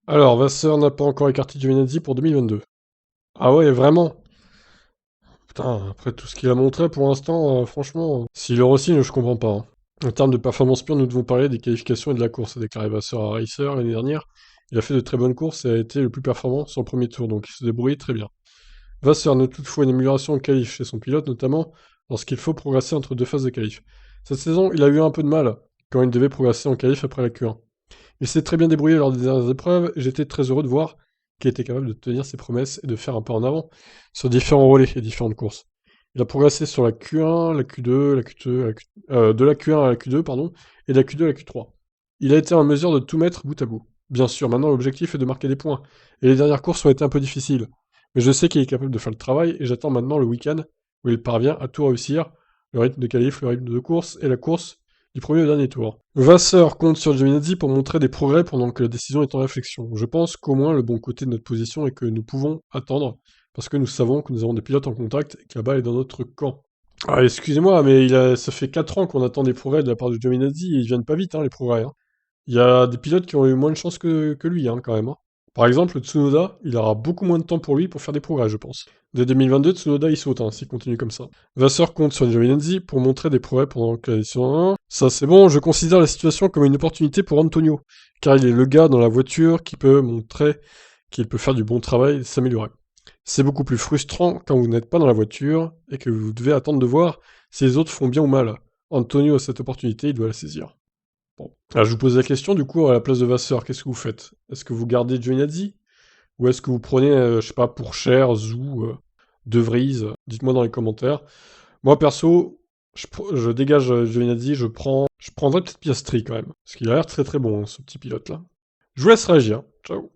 Alors, Vasseur n'a pas encore écarté Giovinazzi pour 2022. Ah ouais, vraiment? Putain, après tout ce qu'il a montré pour l'instant, franchement, s'il le re-signe, je comprends pas, hein. En termes de performance pure, nous devons parler des qualifications et de la course, a déclaré Vasseur à Racer l'année dernière. Il a fait de très bonnes courses et a été le plus performant sur le premier tour, donc il se débrouille très bien. Vasseur note toutefois une amélioration en qualif chez son pilote, notamment lorsqu'il faut progresser entre deux phases de qualif. Cette saison, il a eu un peu de mal quand il devait progresser en qualif après la Q1. Il s'est très bien débrouillé lors des dernières épreuves, et j'étais très heureux de voir qu'il était capable de tenir ses promesses et de faire un pas en avant sur différents relais et différentes courses. Il a progressé sur la Q1, la Q2, la Q2, de la Q1 à la Q2, pardon, et de la Q2 à la Q3. Il a été en mesure de tout mettre bout à bout. Bien sûr, maintenant l'objectif est de marquer des points, et les dernières courses ont été un peu difficiles. Mais je sais qu'il est capable de faire le travail, et j'attends maintenant le week-end où il parvient à tout réussir, le rythme de qualif, le rythme de course, et la course du premier au dernier tour. Vasseur compte sur Giovinazzi pour montrer des progrès pendant que la décision est en réflexion. Je pense qu'au moins le bon côté de notre position est que nous pouvons attendre, parce que nous savons que nous avons des pilotes en contact et que la balle est dans notre camp. Ah, excusez-moi, mais ça fait 4 ans qu'on attend des progrès de la part de Giovinazzi et ils viennent pas vite, hein, les progrès, hein. Il y a des pilotes qui ont eu moins de chance que lui, hein, quand même, hein. Par exemple, Tsunoda, il aura beaucoup moins de temps pour lui pour faire des progrès, je pense. Dès 2022, Tsunoda, il saute, hein, s'il continue comme ça. Vasseur compte sur Giovinazzi pour montrer des progrès pendant que la décision 1. Ça, c'est bon, je considère la situation comme une opportunité pour Antonio, car il est le gars dans la voiture qui peut montrer qu'il peut faire du bon travail et s'améliorer. C'est beaucoup plus frustrant quand vous n'êtes pas dans la voiture et que vous devez attendre de voir si les autres font bien ou mal. Antonio a cette opportunité, il doit la saisir. Bon. Ah, je vous pose la question, du coup, à la place de Vasseur, qu'est-ce que vous faites? Est-ce que vous gardez Giovinazzi? Ou est-ce que vous prenez, je sais pas, Pourchaire, Zou, De Vries? Dites-moi dans les commentaires. Moi, perso, je dégage Giovinazzi, je prendrais peut-être Piastri quand même. Parce qu'il a l'air très très bon, hein, ce petit pilote-là. Je vous laisse réagir. Ciao.